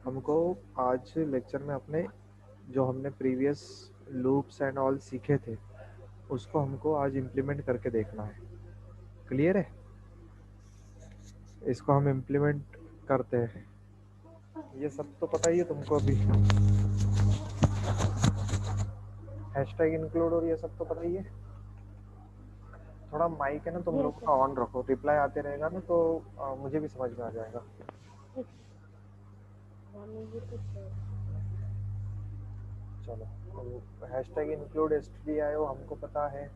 हमको आज लेक्चर में अपने जो हमने प्रीवियस लूप्स एंड ऑल सीखे थे उसको हमको आज इम्प्लीमेंट करके देखना है। क्लियर है? इसको हम इम्प्लीमेंट करते हैं। ये सब तो पता ही है तुमको अभी। हैशटैग इंक्लूड और ये सब तो पता ही है। थोड़ा माइक है ना तुम लोगों का ऑन रखो, रिप्लाई आते रहेगा ना तो मुझे भी समझ में आ जाएगा। चलो, हैशटैग इंक्लूड STDIO हमको पता है।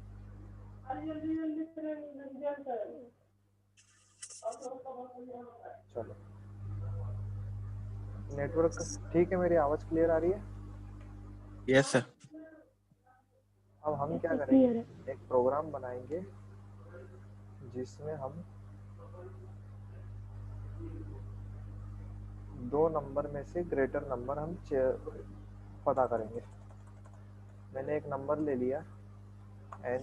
चलो, नेटवर्क ठीक है? मेरी आवाज़ क्लियर आ रही है? Yes sir. अब हम क्या करेंगे, एक प्रोग्राम बनाएंगे जिसमें हम दो नंबर में से ग्रेटर नंबर हम पता करेंगे। मैंने एक नंबर ले लिया n।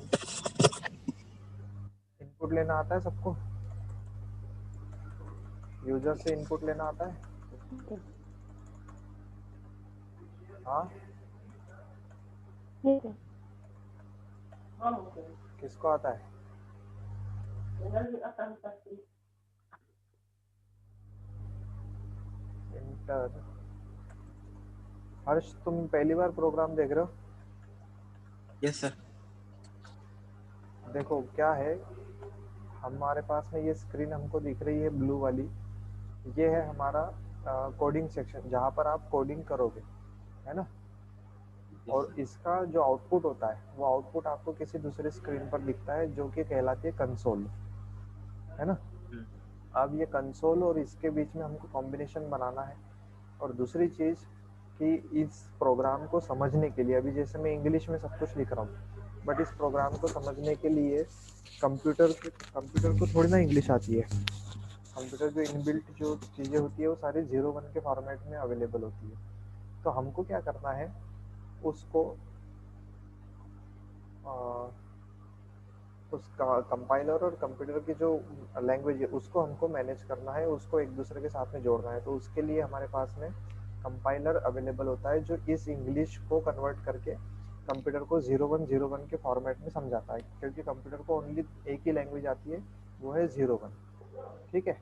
इनपुट लेना आता है सबको? यूजर से इनपुट लेना आता है? हाँ, किसको आता है? इंटर। हर्ष, तुम पहली बार प्रोग्राम देख रहे हो? Yes sir. देखो क्या है, हमारे पास में ये स्क्रीन हमको दिख रही है ब्लू वाली, ये है हमारा कोडिंग सेक्शन जहाँ पर आप कोडिंग करोगे, है ना? और इसका जो आउटपुट होता है वो आउटपुट आपको किसी दूसरे स्क्रीन पर दिखता है जो कि कहलाती है कंसोल, है ना? अब ये कंसोल और इसके बीच में हमको कॉम्बिनेशन बनाना है। और दूसरी चीज़ कि इस प्रोग्राम को समझने के लिए, अभी जैसे मैं इंग्लिश में सब कुछ लिख रहा हूँ, बट इस प्रोग्राम को समझने के लिए कंप्यूटर को थोड़ी ना इंग्लिश आती है। कंप्यूटर जो इनबिल्ट जो चीज़ें होती है वो सारी 0-1 के फॉर्मेट में अवेलेबल होती है। तो हमको क्या करना है, उसको उसका कंपाइलर और कंप्यूटर की जो लैंग्वेज है उसको हमको मैनेज करना है, उसको एक दूसरे के साथ में जोड़ना है। तो उसके लिए हमारे पास में कंपाइलर अवेलेबल होता है जो इस इंग्लिश को कन्वर्ट करके कंप्यूटर को 0-1 के फॉर्मेट में समझाता है, क्योंकि कंप्यूटर को ओनली एक ही लैंग्वेज आती है, वो है 0-1। ठीक है?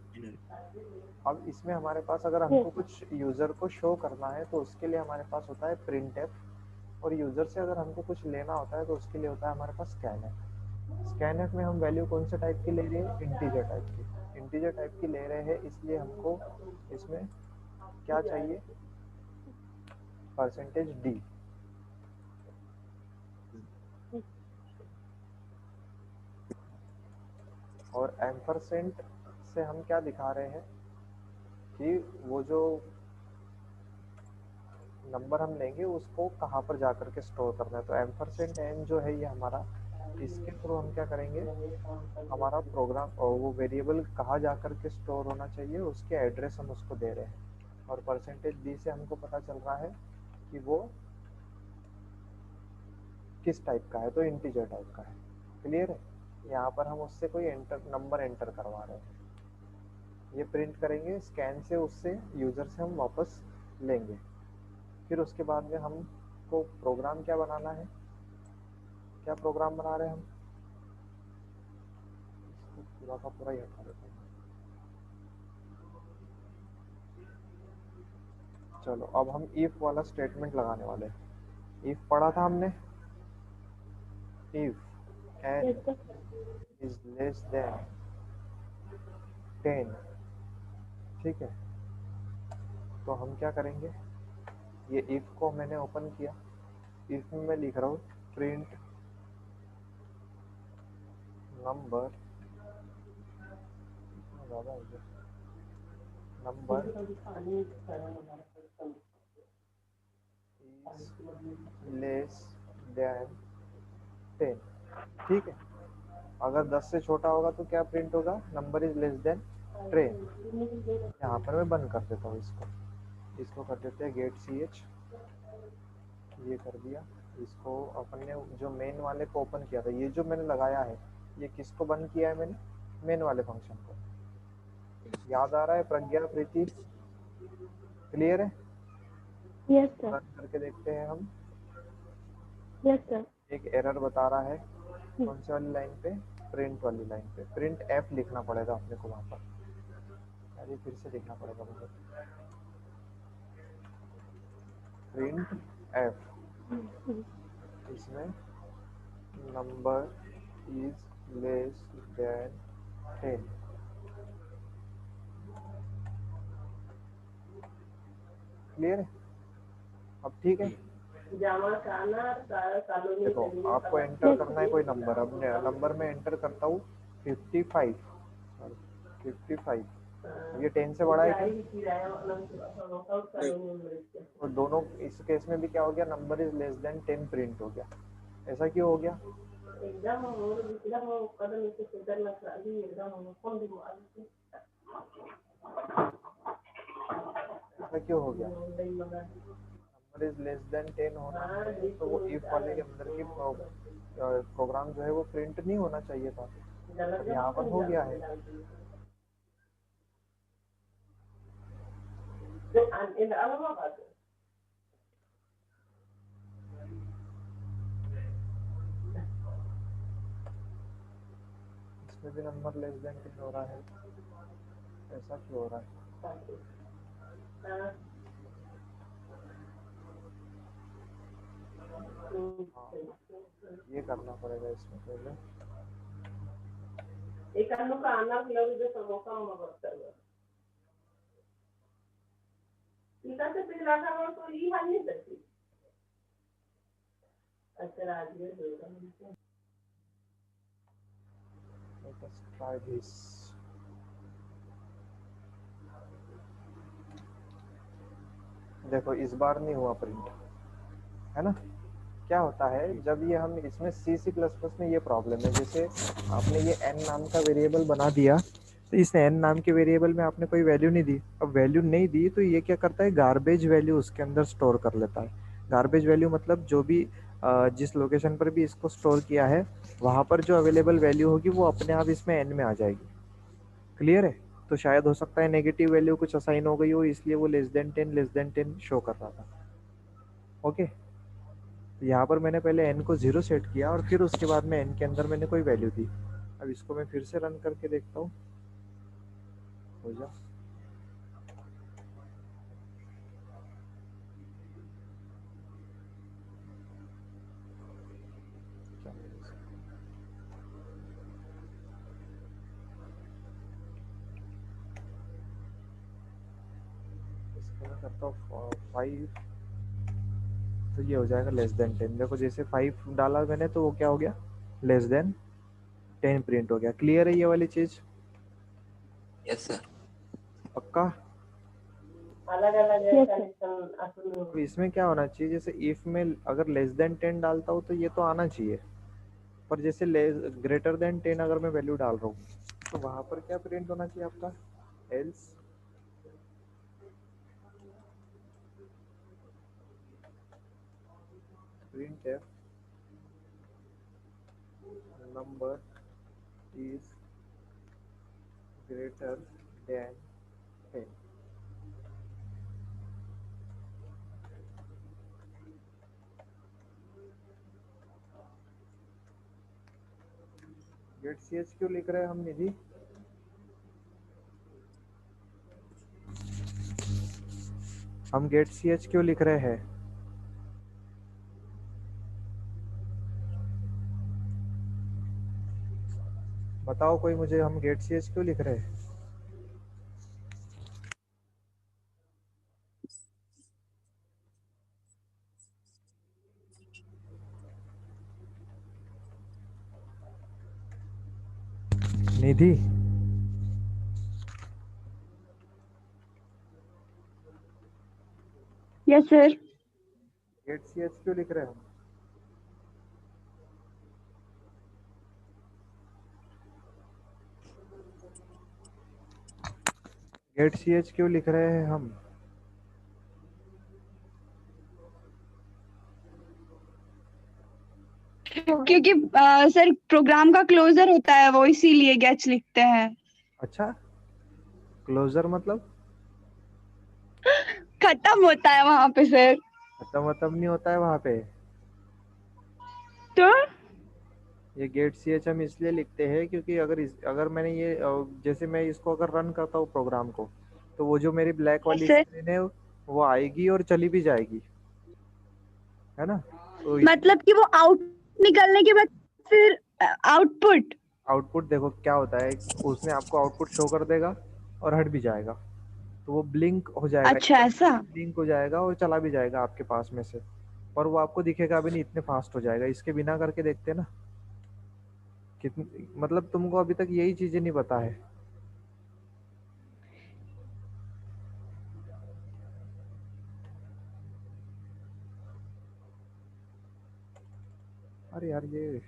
अब इसमें हमारे पास अगर हमको कुछ यूज़र को शो करना है तो उसके लिए हमारे पास होता है printf, और यूज़र से अगर हमको कुछ लेना होता है तो उसके लिए होता है हमारे पास scanf। स्कैनफ में हम वैल्यू कौन से टाइप की ले रहे हैं? इंटीजर टाइप की। इंटीजर टाइप की ले रहे हैं, इसलिए हमको इसमें क्या चाहिए? %d। और एम्परसेंट से हम क्या दिखा रहे हैं कि वो जो नंबर हम लेंगे उसको कहाँ पर जा करके स्टोर करना है। तो एम्परसेंट एन जो है ये हमारा, इसके थ्रू हम क्या करेंगे, हमारा प्रोग्राम और वो वेरिएबल कहाँ जा करके स्टोर होना चाहिए उसके एड्रेस हम उसको दे रहे हैं। और %d से हमको पता चल रहा है कि वो किस टाइप का है, तो इंटीजर टाइप का है। क्लियर है? यहाँ पर हम उससे कोई नंबर एंटर करवा रहे हैं, ये प्रिंट करेंगे स्कैन से, उससे यूज़र से हम वापस लेंगे। फिर उसके बाद में हमको प्रोग्राम क्या बनाना है, क्या प्रोग्राम बना रहे हैं हम, पूरा का पूरा ही हटा देते हैं। चलो, अब हम इफ वाला स्टेटमेंट लगाने वाले हैं। इफ पढ़ा था हमने, if n is less than 10। ठीक है? तो हम क्या करेंगे, ये इफ को मैंने ओपन किया, इफ में मैं लिख रहा हूँ print number, number is less than 10। ठीक है? अगर 10 से छोटा होगा तो क्या प्रिंट होगा? Number is less than 10। यहाँ पर मैं बंद कर देता हूँ इसको कर देते हैं गेट ch। ये कर दिया। इसको अपन ने जो मेन वाले को ओपन किया था, ये जो मैंने लगाया है ये किसको बंद किया है मैंने? मेन वाले फंक्शन को। याद आ रहा है प्रज्ञा, प्रीति? क्लियर है? Yes sir. रन करके देखते हैं हम। Yes sir. एक एरर बता रहा है। कौन सी वाली लाइन पे? प्रिंट वाली लाइन पे। प्रिंट एफ लिखना पड़ेगा अपने को वहां पर। अरे फिर से लिखना पड़ेगा मुझे। प्रिंट एफ, इसमें number is less than 10। Clear है? अब ठीक है। देखो आपको एंटर करना है कोई नंबर। अब नंबर में एंटर करता हूँ 55। 55 ये 10 से बड़ा है क्या? और दोनों इस केस में भी क्या हो गया? Number is less than 10 print हो गया। ऐसा क्यों हो गया? ऐसा क्यों हो गया? नंबर इज लेस देन 10 होना है तो वो इफ वाले के अंदर की प्रोग्राम जो है वो प्रिंट नहीं होना चाहिए था। अब यहाँ पर हो गया है। इसमें भी नंबर लेस देन 10 हो रहा है। ऐसा क्यों हो रहा है? हाँ, ये करना पड़ेगा इसमें पहले। Let us try this. देखो इस बार नहीं हुआ प्रिंट, है ना? क्या होता है जब ये हम इसमें C++ में ये प्रॉब्लम है। जैसे आपने ये n नाम का वेरिएबल बना दिया तो इस n नाम के वेरिएबल में आपने कोई वैल्यू नहीं दी। अब वैल्यू नहीं दी तो ये क्या करता है? गार्बेज वैल्यू उसके अंदर स्टोर कर लेता है। गार्बेज वैल्यू मतलब जो भी जिस लोकेशन पर भी इसको स्टोर किया है वहाँ पर जो अवेलेबल वैल्यू होगी वो अपने आप इसमें n में आ जाएगी। क्लियर है? तो शायद हो सकता है नेगेटिव वैल्यू कुछ असाइन हो गई हो, इसलिए वो लेस देन 10 शो कर रहा था। ओके, तो यहाँ पर मैंने पहले n को 0 सेट किया और फिर उसके बाद में n के अंदर मैंने कोई वैल्यू दी। अब इसको मैं फिर से रन करके देखता हूँ। हो जा। इसको मैं करता हूँ 5, तो ये हो जाएगा लेस देन 10। देखो जैसे 5 डाला मैंने तो वो क्या हो गया? लेस देन 10 प्रिंट हो गया। क्लियर है ये वाली चीज? Yes sir. पक्का? अलग अलग अब इसमें क्या होना चाहिए? जैसे इफ में अगर लेस देन 10 डालता हूँ तो ये तो आना चाहिए, पर जैसे ग्रेटर देन 10 अगर मैं वैल्यू डाल रहा हूँ तो वहां पर क्या प्रिंट होना चाहिए आपका? Else printf number is greater than 10। गेट सी एच क्यों लिख रहे हैं हम निधि? हम गेट सी एच क्यों लिख रहे हैं? बताओ कोई मुझे, हम गेट सी एच क्यों लिख रहे हैं? Nidhi yes sir. Get C H क्यों लिख रहे हैं हम? गेट सी एच क्यों लिख रहे हैं हम? क्योंकि सर प्रोग्राम का क्लोजर होता है वो, इसीलिए गेट्स लिखते हैं। अच्छा, क्लोजर मतलब? खत्म होता है वहां पे सर। खत्म नहीं होता है वहां पे। तो ये गेट सी एच हम इसलिए लिखते हैं क्योंकि अगर मैंने ये जैसे मैं इसको अगर रन करता हूँ प्रोग्राम को, तो वो जो मेरी ब्लैक वाली सर स्क्रीन है वो आएगी और चली भी जाएगी, है ना। तो इसलिए मतलब कि वो आउट निकलने के बाद फिर आउटपुट। आउटपुट देखो क्या होता है, उसमें आपको आउटपुट शो कर देगा और हट भी जाएगा। तो वो ब्लिंक हो जाएगा, अच्छा ऐसा। ब्लिंक हो जाएगा और चला भी जाएगा आपके पास में से। पर वो आपको दिखेगा अभी नहीं, इतने फास्ट हो जाएगा। इसके बिना करके देखते हैं ना कितनी, मतलब तुमको अभी तक यही चीजें नहीं पता है। अरे यार ये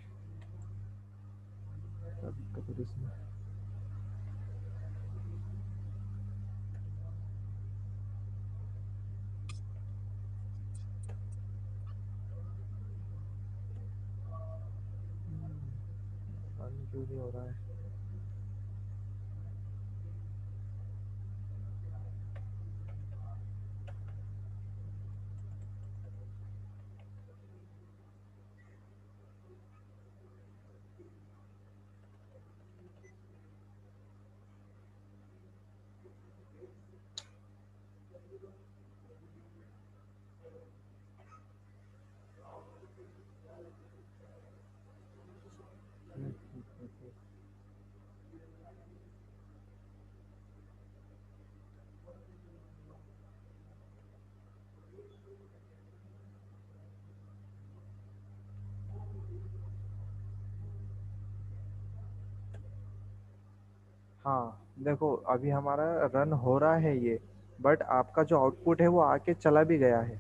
क्या दिक्कत है इसमें। रन क्यों नहीं हो रहा है। हाँ देखो अभी हमारा रन हो रहा है ये, बट आपका जो आउटपुट है वो आके चला भी गया है।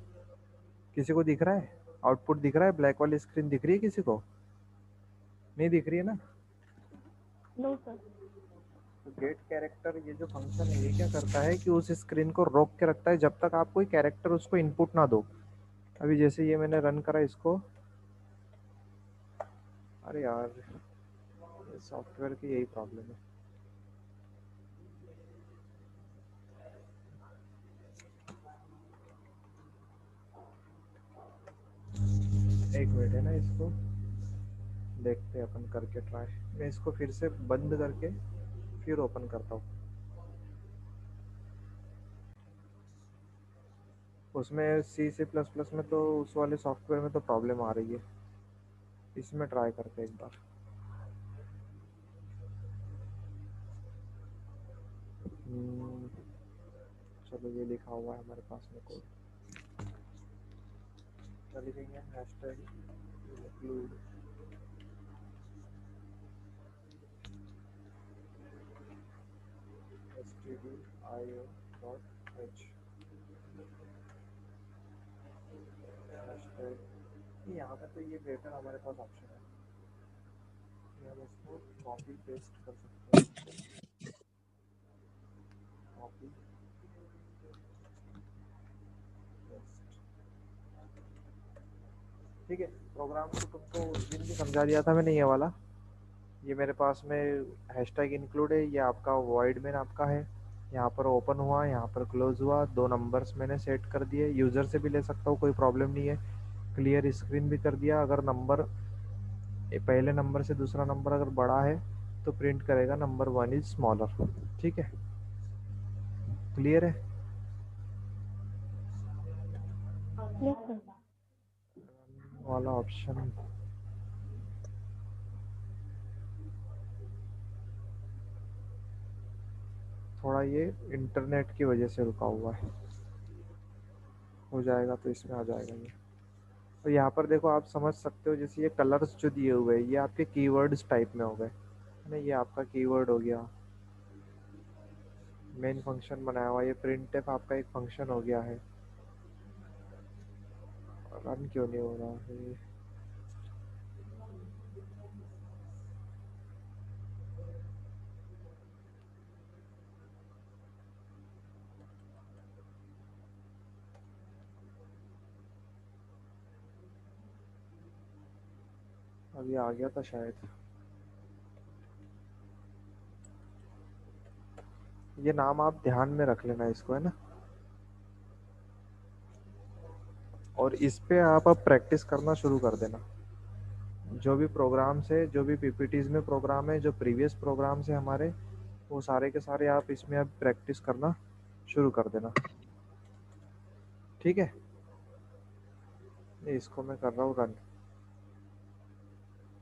किसी को दिख रहा है? आउटपुट दिख रहा है? ब्लैक वाली स्क्रीन दिख रही है किसी को? नहीं दिख रही है ना। No sir. तो गेट कैरेक्टर ये जो फंक्शन है ये क्या करता है कि उस स्क्रीन को रोक के रखता है जब तक आप कोई कैरेक्टर उसको इनपुट ना दो। अभी जैसे ये मैंने रन करा इसको, अरे यार सॉफ्टवेयर की यही प्रॉब्लम है। एक मिनट है ना, इसको देखते हैं अपन करके ट्राई। मैं इसको फिर से बंद करके फिर ओपन करता हूँ। उसमें सी सी प्लस प्लस में तो उस वाले सॉफ्टवेयर में तो प्रॉब्लम आ रही है। इसमें ट्राई करते हैं एक बार। हम्म, चलो ये लिखा हुआ है हमारे पास में कोड। क्या लिखेंगे? Hashtag include stdio.h hashtag. यहाँ पे तो ये बेटर हमारे पास ऑप्शन है कि हम इसको कॉपी पेस्ट कर सकते हैं। कॉपी पेस्ट, ठीक है। प्रोग्राम को तुमको उस दिन भी समझा दिया था मैंने ये वाला। ये मेरे पास में हैशटैग इंक्लूड है, ये आपका वॉइड में आपका है। यहाँ पर ओपन हुआ, यहाँ पर क्लोज हुआ, दो नंबर्स मैंने सेट कर दिए। यूज़र से भी ले सकता हूँ, कोई प्रॉब्लम नहीं है। क्लियर स्क्रीन भी कर दिया। अगर नंबर पहले नंबर से दूसरा नंबर अगर बड़ा है तो प्रिंट करेगा नंबर 1 इज स्मॉलर। ठीक है, क्लियर है। Yes sir. वाला ऑप्शन थोड़ा ये इंटरनेट की वजह से रुका हुआ है, हो जाएगा तो इसमें आ जाएगा ये। तो यहाँ पर देखो आप समझ सकते हो, जैसे ये कलर्स जो दिए हुए हैं ये आपके कीवर्ड्स टाइप में हो गए, है ना। ये आपका कीवर्ड हो गया। मेन फंक्शन बनाया हुआ, ये प्रिंट एफ आपका एक फंक्शन हो गया है। रन क्यों नहीं हो रहा है? अभी आ गया था शायद। ये नाम आप ध्यान में रख लेना इसको, है ना। और इस पे आप अब प्रैक्टिस करना शुरू कर देना। जो भी प्रोग्राम्स है, जो भी पीपीटीज में प्रोग्राम है, जो प्रीवियस प्रोग्राम्स है हमारे, वो सारे के सारे आप इसमें अब प्रैक्टिस करना शुरू कर देना। ठीक है, ये इसको मैं कर रहा हूँ रन।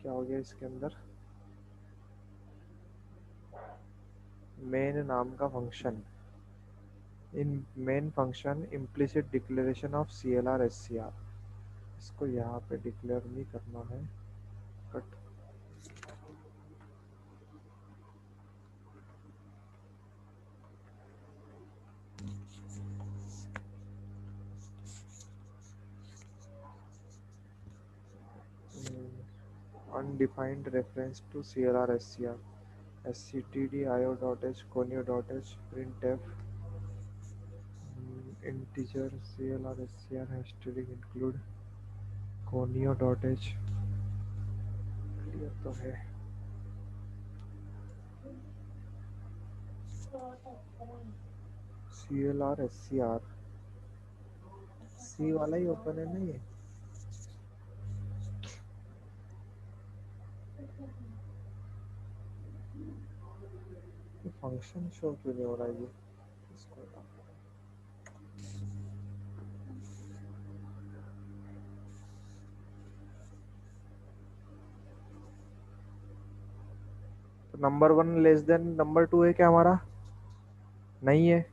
क्या हो गया इसके अंदर? मेन नाम का function, in main function implicit declaration of CLR SCR, इसको यहाँ पे डिक्लेयर नहीं करना है, cut. Undefined reference to CLR SCR, sctdio.h, conio.h, printf, integer CLR SCR hashtag include conio.h, ये तो है। CLR SCR सी वाला ही ओपन है ना ये? फंक्शन शो क्यों नहीं हो रहा है ये? इसको हटा। तो नंबर 1 लेस देन नंबर 2 है क्या हमारा? नहीं है,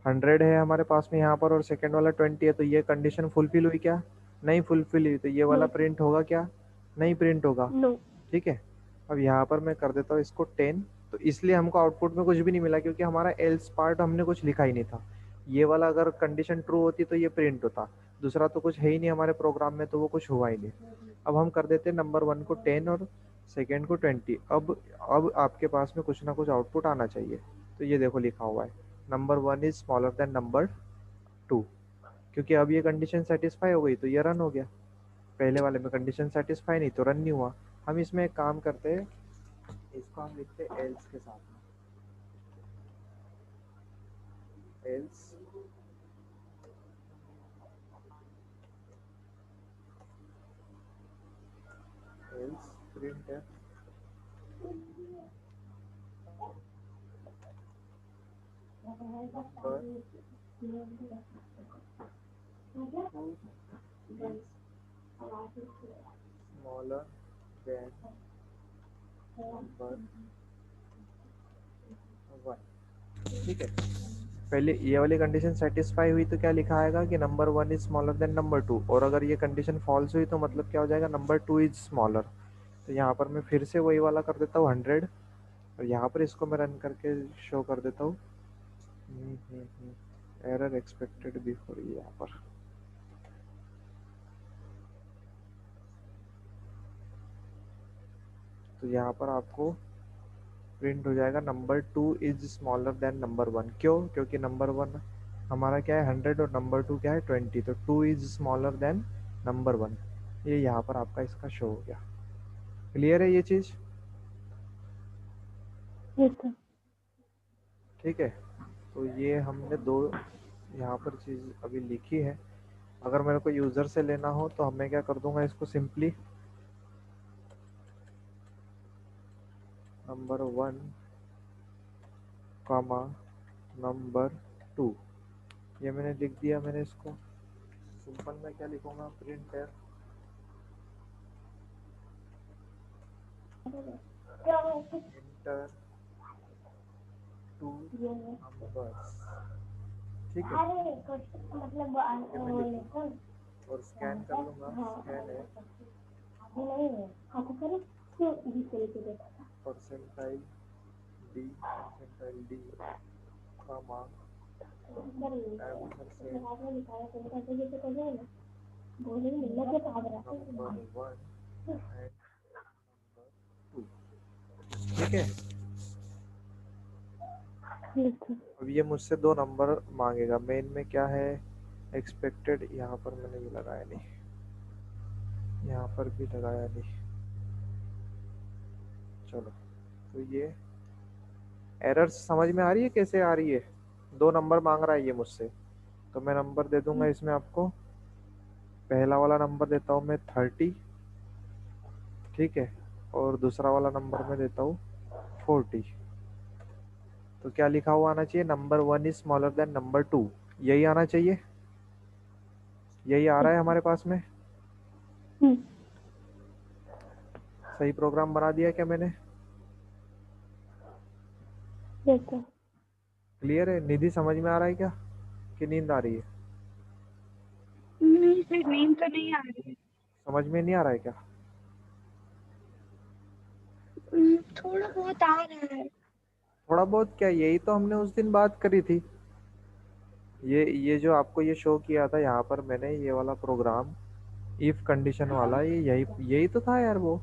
100 है हमारे पास में यहाँ पर, और सेकंड वाला 20 है, तो ये कंडीशन फुलफिल हुई क्या? नहीं फुलफिल हुई, तो ये वाला No. प्रिंट होगा क्या? नहीं प्रिंट होगा। No. ठीक है, अब यहाँ पर मैं कर देता हूँ इसको 10, तो इसलिए हमको आउटपुट में कुछ भी नहीं मिला, क्योंकि हमारा एल्स पार्ट हमने कुछ लिखा ही नहीं था। ये वाला अगर कंडीशन ट्रू होती तो ये प्रिंट होता, दूसरा तो कुछ है ही नहीं हमारे प्रोग्राम में, तो वो कुछ हुआ ही नहीं। अब हम कर देते नंबर 1 को 10 और सेकेंड को 20। अब आपके पास में कुछ ना कुछ आउटपुट आना चाहिए। तो ये देखो लिखा हुआ है number 1 is smaller than number 2, क्योंकि अब ये कंडीशन सेटिस्फाई हो गई तो ये रन हो गया। पहले वाले में कंडीशन सेटिस्फाई नहीं तो रन नहीं हुआ। हम इसमें एक काम करते हैं, इसको हम लिखते हैं एल्स के साथ में, एल्स एल्स प्रिंट है number 2 is smaller than number 1। ठीक है, पहले ये वाली कंडीशन सेटिस्फाई हुई तो क्या लिखा आएगा कि number 1 is smaller than number 2, और अगर ये कंडीशन फॉल्स हुई तो मतलब क्या हो जाएगा? Number 2 is smaller. तो यहाँ पर मैं फिर से वही वाला कर देता हूँ 100, और यहाँ पर इसको मैं रन करके शो कर देता हूँ। एरर एक्सपेक्टेड बिफोर, यहाँ पर तो यहाँ पर आपको प्रिंट हो जाएगा number 2 is smaller than number 1। क्यों? क्योंकि नंबर 1 हमारा क्या है 100 और नंबर 2 क्या है 20, तो 2 इज स्मॉलर देन नंबर 1। ये यहाँ पर आपका इसका शो हो गया। क्लियर है ये चीज़? Yes, sir. ठीक है, तो ये हमने दो यहाँ पर चीज़ अभी लिखी है। अगर मेरे को यूज़र से लेना हो तो मैं क्या कर दूंगा, इसको सिंपली नंबर 1 कॉमा नंबर 2, ये मैंने लिख दिया। मैंने इसको सिंपल में क्या लिखूंगा, प्रिंट है इंटर टू नंबर्स। ठीक है, ये मैं लिखूंगा और स्कैन कर लूंगा। स्कैन है percentile D comma number 1 and number 2। ठीक है, Yes, sir. अब ये मुझसे दो नंबर मांगेगा। मेन में क्या है एक्सपेक्टेड, यहाँ पर मैंने ये लगाया नहीं, यहाँ पर भी लगाया नहीं। चलो, तो ये एरर्स समझ में आ रही है कैसे आ रही है? दो नंबर मांग रहा है ये मुझसे, तो मैं नंबर दे दूंगा इसमें आपको पहला वाला नंबर देता हूँ मैं 30, ठीक है, और दूसरा वाला नंबर मैं देता हूँ 40। तो क्या लिखा हुआ आना चाहिए? Number 1 is smaller than number 2, यही आना चाहिए। यही आ रहा है हमारे पास में। हम्म, सही प्रोग्राम बना दिया क्या मैंने? Yes sir. क्लियर है? निधि समझ में आ रहा है क्या कि नींद आ रही है? नहीं सर, नींद तो नहीं आ रही। समझ में नहीं आ रहा है क्या? थोड़ा बहुत आ रहा है। थोड़ा बहुत क्या, यही तो हमने उस दिन बात करी थी। ये जो आपको ये शो किया था यहाँ पर मैंने, ये वाला प्रोग्राम इफ कंडीशन वाला, ये यही यही तो था यार वो।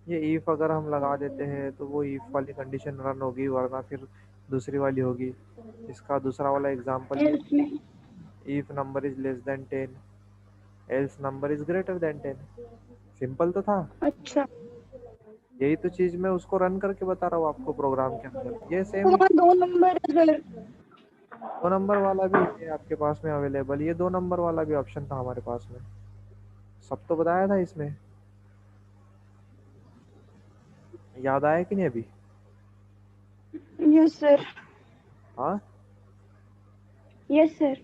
ये इफ अगर हम लगा देते हैं तो वो इफ वाली कंडीशन रन होगी, वरना फिर दूसरी वाली होगी। इसका दूसरा वाला एग्जांपल ये, इसमें if number is less than 10 else number is greater than 10। Simple तो था। अच्छा, यही तो चीज मैं उसको रन करके बता रहा हूँ आपको प्रोग्राम के अंदर। ये तो सेम वहाँ 2 नंबर है सर। 2 नंबर वाला भी है आपके पास में अवेलेबल, ये 2 नंबर वाला भी ऑप्शन था हमारे पास में। सब तो बताया था इसमें, याद आया कि नहीं अभी? Yes sir. हाँ, यस सर।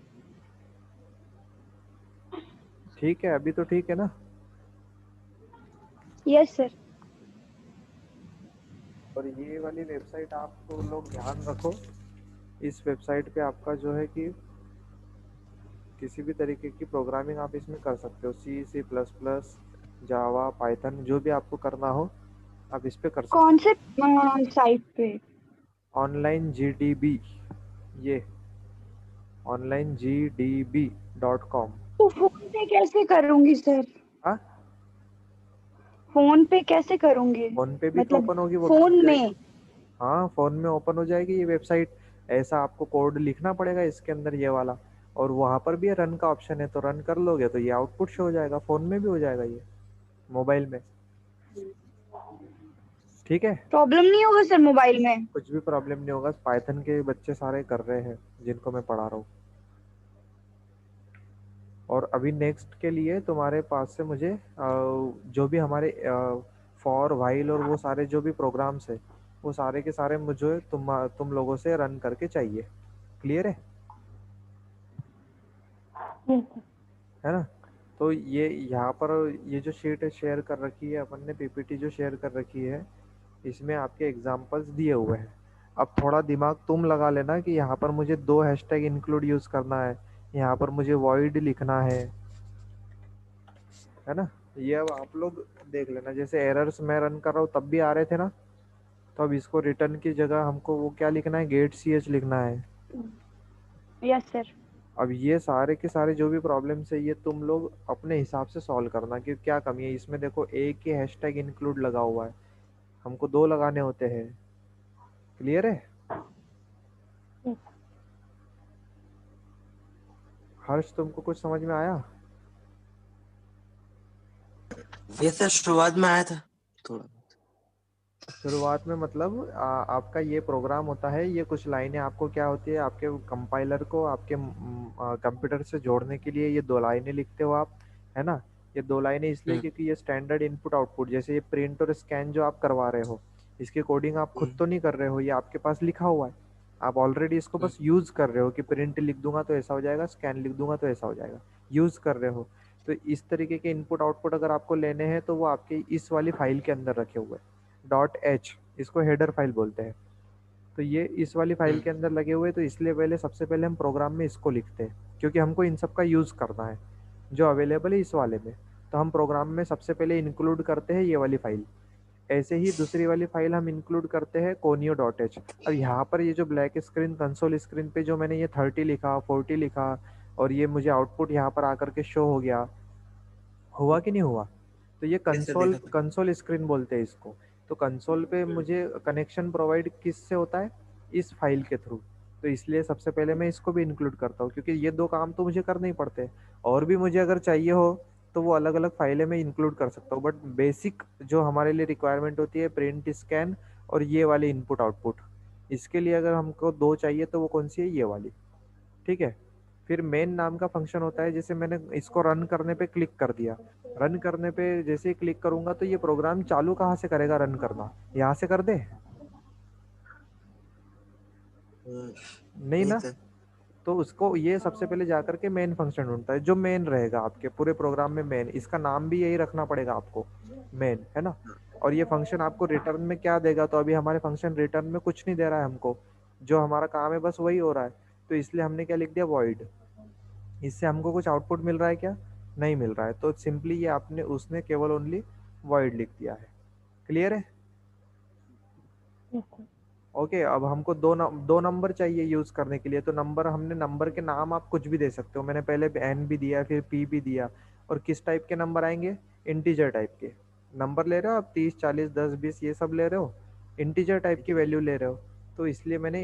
ठीक है, अभी तो ठीक है ना? Yes sir. और ये वाली वेबसाइट आप तो लोग ध्यान रखो, इस वेबसाइट पे आपका जो है कि किसी भी तरीके की प्रोग्रामिंग आप इसमें कर सकते हो। C++, जावा, पाइथन, जो भी आपको करना हो आप इस पे कर सकते कौन से साइट पे? हो। ऑनलाइन GDB, ये onlinegdb.com। तो फोन पे कैसे करूंगी सर? हाँ, फोन पे कैसे करूंगी? फोन पे भी तो मतलब ओपन होगी, वो भी हो फोन जाएगी। में? हाँ, फोन में ओपन हो जाएगी ये वेबसाइट। ऐसा आपको कोड लिखना पड़ेगा इसके अंदर, ये वाला, और वहां पर भी रन का ऑप्शन है, तो रन कर लोगे तो ये आउटपुट शो हो जाएगा। फोन में भी हो जाएगा ये, मोबाइल में। ठीक है, प्रॉब्लम नहीं होगा सर मोबाइल में? कुछ भी प्रॉब्लम नहीं होगा। पाइथन के बच्चे सारे कर रहे हैं जिनको मैं पढ़ा रहा हूँ। और अभी नेक्स्ट के लिए तुम्हारे पास से मुझे जो भी हमारे फॉर व्हाइल और वो सारे जो भी प्रोग्राम्स है, वो सारे के सारे मुझे तुम लोगों से रन करके चाहिए। क्लियर है? Yes sir. है ना? तो ये यहाँ पर ये जो शीट शेयर कर रखी है अपन ने, PPT जो शेयर कर रखी है, इसमें आपके एग्जांपल्स दिए हुए हैं। अब थोड़ा दिमाग तुम लगा लेना कि यहाँ पर मुझे 2 हैशटैग इंक्लूड यूज करना है, यहाँ पर मुझे वॉइड लिखना है ना? ये अब आप लोग देख लेना। जैसे एरर्स मैं रन कर रहा हूँ तब भी आ रहे थे ना, तो अब इसको रिटर्न की जगह हमको वो क्या लिखना है, गेट ch लिखना है। Yes sir. अब ये सारे के सारे जो भी प्रॉब्लम्स है, ये तुम लोग अपने हिसाब से सॉल्व करना कि क्या कमी है इसमें। देखो, एक ही हैशटैग इंक्लूड लगा हुआ है, हमको 2 लगाने होते हैं। क्लियर है? यस। हर्ष, तुमको कुछ समझ में आया? ये सर शुरुआत में आया था थोड़ा। शुरुआत में मतलब आपका ये प्रोग्राम होता है, ये कुछ लाइनें आपको क्या होती है, आपके कंपाइलर को आपके कंप्यूटर से जोड़ने के लिए ये 2 लाइनें लिखते हो आप, है ना? ये 2 लाइनें इसलिए क्योंकि ये स्टैंडर्ड इनपुट आउटपुट, जैसे ये प्रिंट और स्कैन जो आप करवा रहे हो, इसकी कोडिंग आप खुद तो नहीं कर रहे हो, ये आपके पास लिखा हुआ है। आप ऑलरेडी इसको बस यूज कर रहे हो कि प्रिंट लिख दूंगा तो ऐसा हो जाएगा, स्कैन लिख दूंगा तो ऐसा हो जाएगा, यूज कर रहे हो। तो इस तरीके के इनपुट आउटपुट अगर आपको लेने हैं तो वो आपके इस वाली फाइल के अंदर रखे हुए हैं। .h, इसको हेडर फाइल बोलते हैं। तो ये इस वाली फाइल के अंदर लगे हुए, तो इसलिए पहले सबसे पहले हम प्रोग्राम में इसको लिखते हैं, क्योंकि हमको इन सब का यूज करना है जो अवेलेबल है इस वाले में। तो हम प्रोग्राम में सबसे पहले इंक्लूड करते हैं ये वाली फाइल। ऐसे ही दूसरी वाली फाइल हम इंक्लूड करते हैं conio.h। अब यहाँ पर ये जो ब्लैक स्क्रीन कंसोल स्क्रीन पे जो मैंने ये 30 लिखा, 40 लिखा, और ये मुझे आउटपुट यहाँ पर आकर के शो हो गया, हुआ कि नहीं हुआ? तो ये Yes, sir, कंसोल देखा था। कंसोल स्क्रीन बोलते हैं इसको। तो कंसोल पे मुझे कनेक्शन प्रोवाइड किस से होता है? इस फाइल के थ्रू। तो इसलिए सबसे पहले मैं इसको भी इंक्लूड करता हूँ, क्योंकि ये 2 काम तो मुझे करने ही पड़ते हैं। और भी मुझे अगर चाहिए हो तो वो अलग अलग फाइलें मैं इंक्लूड कर सकता हूँ, बट बेसिक जो हमारे लिए रिक्वायरमेंट होती है, प्रिंट, स्कैन और ये वाले इनपुट आउटपुट, इसके लिए अगर हमको 2 चाहिए तो वो कौन सी है? ये वाली। ठीक है? फिर मेन नाम का फंक्शन होता है, जैसे मैंने इसको रन करने पे क्लिक कर दिया, रन करने पे जैसे ही क्लिक करूंगा तो ये प्रोग्राम चालू कहाँ से करेगा रन करना, यहाँ से कर दे? नहीं ना। सर। तो उसको ये सबसे पहले जाकर के मेन फंक्शन ढूंढता है, जो मेन रहेगा आपके पूरे प्रोग्राम में मेन, इसका नाम भी यही रखना पड़ेगा आपको, मेन, है ना। और ये फंक्शन आपको रिटर्न में क्या देगा, तो अभी हमारे फंक्शन रिटर्न में कुछ नहीं दे रहा है हमको, जो हमारा काम है बस वही हो रहा है, तो इसलिए हमने क्या लिख दिया, वॉइड। इससे हमको कुछ आउटपुट मिल रहा है क्या? नहीं मिल रहा है, तो सिंपली ये आपने उसने केवल ओनली वॉइड लिख दिया है। क्लियर है? Yes, sir. ओके, अब हमको दो नंबर चाहिए यूज करने के लिए, तो नंबर हमने, नंबर के नाम आप कुछ भी दे सकते हो, मैंने पहले एन भी दिया, फिर पी भी दिया। और किस टाइप के नंबर आएंगे? इंटीजर टाइप के नंबर ले रहे हो आप, 30 40 10 20 ये सब ले रहे हो, इंटीजर टाइप की वैल्यू ले रहे हो, तो इसलिए मैंने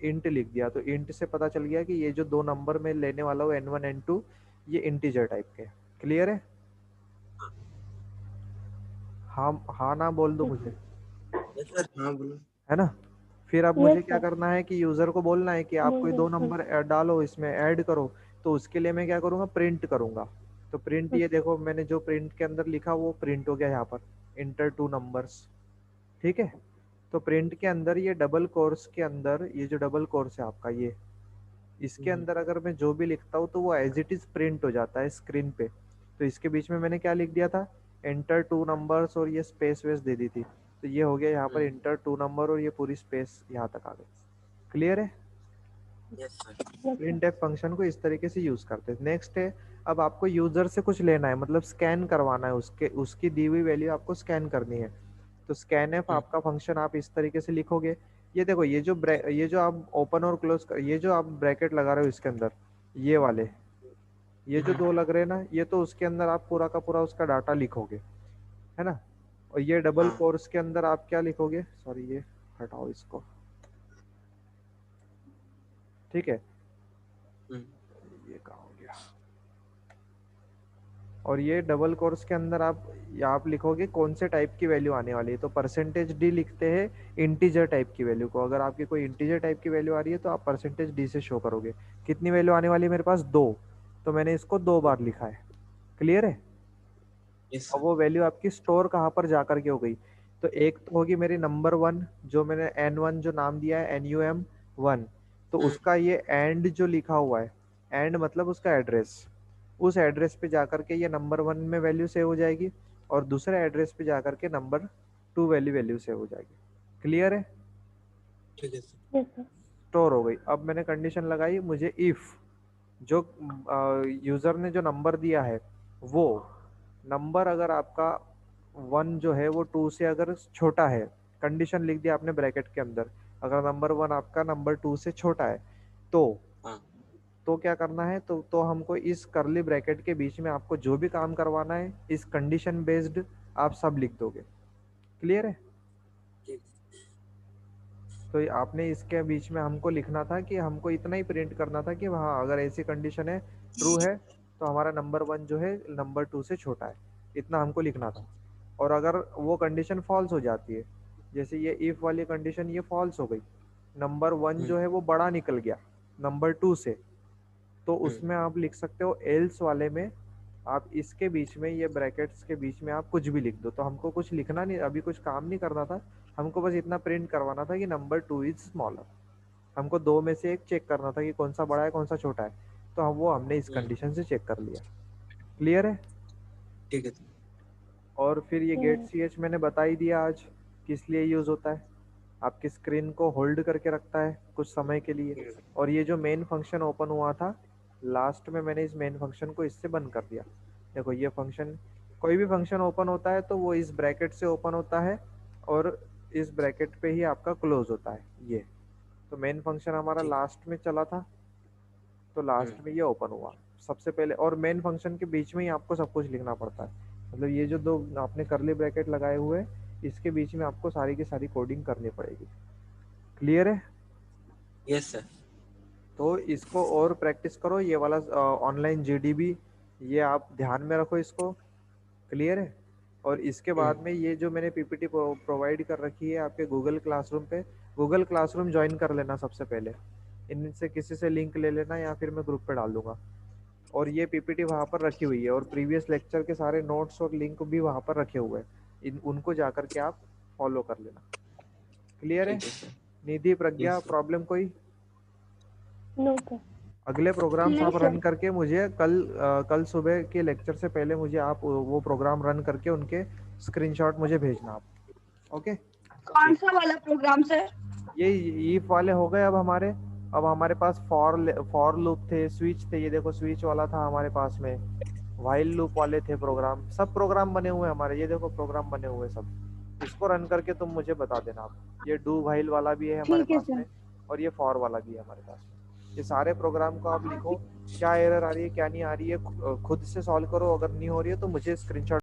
इंट लिख दिया। तो इंट से पता चल गया कि ये जो दो नंबर मैं लेने वाला हूँ N1 N2 ये इंटीजर टाइप के। क्लियर है? हाँ हाँ ना बोल दो मुझे, यस सर, हाँ बोलो। है ना। फिर अब Yes, मुझे क्या sir. करना है कि यूजर को बोलना है कि आप नहीं कोई दो नहीं नंबर डालो इसमें, ऐड करो। तो उसके लिए मैं क्या करूंगा, प्रिंट करूंगा। तो प्रिंट, ये देखो मैंने जो प्रिंट के अंदर लिखा वो प्रिंट हो गया यहाँ पर, इंटर टू नंबर्स। ठीक है। तो प्रिंट के अंदर ये डबल कोर्स के अंदर, ये जो डबल कोर्स है आपका ये, इसके अंदर अगर मैं जो भी लिखता हूँ तो वो एज इट इज प्रिंट हो जाता है स्क्रीन पे। तो इसके बीच में मैंने क्या लिख दिया था, एंटर टू नंबर्स, और ये स्पेस वेस दे दी थी, तो ये हो गया यहाँ पर इंटर टू नंबर, और ये पूरी स्पेस यहाँ तक आ गई। क्लियर है? Yes sir. Yes, sir. Print F function को इस तरीके से यूज करते हैं। नेक्स्ट है, अब आपको यूजर से कुछ लेना है, मतलब स्कैन करवाना है, उसके उसकी दी हुई वैल्यू आपको स्कैन करनी है। तो स्कैन एफ आपका फंक्शन आप इस तरीके से लिखोगे। ये देखो, ये जो आप ओपन और क्लोज कर, ये जो आप ब्रैकेट लगा रहे हो इसके अंदर, ये वाले, ये जो दो लग रहे हैं ना, ये तो उसके अंदर आप पूरा का पूरा उसका डाटा लिखोगे, है ना। और ये डबल हाँ। कोर्स के अंदर आप क्या लिखोगे, सॉरी ये हटाओ इसको, ठीक है। ये कहाँ हो गया, और ये डबल कोर्स के अंदर आप लिखोगे कौन से टाइप की वैल्यू आने वाली है। तो परसेंटेज डी लिखते हैं इंटीजर टाइप की वैल्यू को, अगर आपकी कोई इंटीजर टाइप की वैल्यू आ रही है तो आप परसेंटेज डी से शो करोगे। कितनी वैल्यू आने वाली है मेरे पास, 2, तो मैंने इसको 2 बार लिखा है। क्लियर है? यस अब सर। वो वैल्यू आपकी स्टोर कहाँ पर जा करके हो गई, तो एक तो होगी मेरी नंबर 1, जो मैंने N1 जो नाम दिया है NUM1, तो उसका ये एंड जो लिखा हुआ है, एंड मतलब उसका एड्रेस, उस एड्रेस पे जाकर के ये नंबर 1 में वैल्यू सेव हो जाएगी, और दूसरे एड्रेस पे जाकर के नंबर 2 वैल्यू सेव हो जाएगी। क्लियर है? ठीक है सर। Yes, sir. स्टोर हो गई। अब मैंने कंडीशन लगाई, मुझे इफ जो यूजर ने जो नंबर दिया है, वो नंबर अगर आपका 1 जो है वो 2 से अगर छोटा है, कंडीशन लिख दिया आपने ब्रैकेट के अंदर, अगर नंबर 1 आपका नंबर 2 से छोटा है, तो हाँ। तो क्या करना है, तो हमको इस करली ब्रैकेट के बीच में आपको जो भी काम करवाना है, इस कंडीशन बेस्ड आप सब लिख दोगे। क्लियर है? ठीक। तो आपने इसके बीच में हमको लिखना था कि हमको इतना ही प्रिंट करना था कि हाँ, अगर ऐसी कंडीशन है, ट्रू है, तो हमारा नंबर 1 जो है नंबर 2 से छोटा है, इतना हमको लिखना था। और अगर वो कंडीशन फॉल्स हो जाती है, जैसे ये इफ वाली कंडीशन ये फॉल्स हो गई, नंबर 1 जो है वो बड़ा निकल गया नंबर 2 से, तो उसमें आप लिख सकते हो एल्स वाले में, आप इसके बीच में, ये ब्रैकेट्स के बीच में आप कुछ भी लिख दो। तो हमको कुछ लिखना नहीं, अभी कुछ काम नहीं करना था, हमको बस इतना प्रिंट करवाना था कि नंबर 2 इज स्मॉलर। हमको दो में से एक चेक करना था कि कौन सा बड़ा है कौन सा छोटा है, तो हमने इस कंडीशन से चेक कर लिया। क्लियर है? ठीक है। और फिर ये गेट सी एच मैंने बता ही दिया आज किस लिए यूज होता है, आपकी स्क्रीन को होल्ड करके रखता है कुछ समय के लिए। और ये जो मेन फंक्शन ओपन हुआ था लास्ट में, मैंने इस मेन फंक्शन को इससे बंद कर दिया। देखो ये फंक्शन, कोई भी फंक्शन ओपन होता है तो वो इस ब्रैकेट से ओपन होता है, और इस ब्रैकेट पे ही आपका क्लोज होता है ये। तो मेन फंक्शन हमारा ठीक। लास्ट में चला था, तो लास्ट में ये ओपन हुआ सबसे पहले, और मेन फंक्शन के बीच में ही आपको सब कुछ लिखना पड़ता है। मतलब ये जो दो आपने करली ब्रैकेट लगाए हुए, इसके बीच में आपको सारी की सारी कोडिंग करनी पड़ेगी। क्लियर है? Yes sir. तो इसको और प्रैक्टिस करो, ये वाला ऑनलाइन जीडीबी, ये आप ध्यान में रखो इसको। क्लियर है? और इसके बाद में ये जो मैंने पीपीटी प्रोवाइड कर रखी है आपके गूगल क्लासरूम पे, गूगल क्लासरूम ज्वाइन कर लेना सबसे पहले। इनसे किसी से लिंक ले लेना या फिर मैं ग्रुप पे डाल दूंगा। और ये पीपीटी वहाँ पर रखी हुई है और प्रीवियस लेक्चर के सारे नोट्स और लिंक भी वहाँ पर रखे हुए हैं, उनको जाकर के आप फॉलो कर लेना। क्लियर है? ठीक है sir. Nidhi, Pragya, Yes, sir. Problem कोई? No sir. अगले प्रोग्राम्स नहीं आप सर। रन करके मुझे कल सुबह के लेक्चर से पहले मुझे आप वो प्रोग्राम रन करके उनके स्क्रीनशॉट मुझे भेजना आप। ओके, कौन सा वाला प्रोग्राम सर? ये ईफ वाले हो गए। अब हमारे पास फॉर लूप थे, स्विच थे, ये देखो स्विच वाला था हमारे पास में, व्हाइल लूप वाले थे प्रोग्राम, सब प्रोग्राम बने हुए हैं हमारे, ये देखो प्रोग्राम बने हुए हैं सब। इसको रन करके तुम मुझे बता देना आप। ये डू व्हाइल वाला भी है हमारे ठीक है पास सर। में और ये फॉर वाला भी है हमारे पास में। ये सारे प्रोग्राम को आप लिखो, क्या एरर आ रही है क्या नहीं आ रही है खुद से सॉल्व करो, अगर नहीं हो रही है तो मुझे स्क्रीनशॉट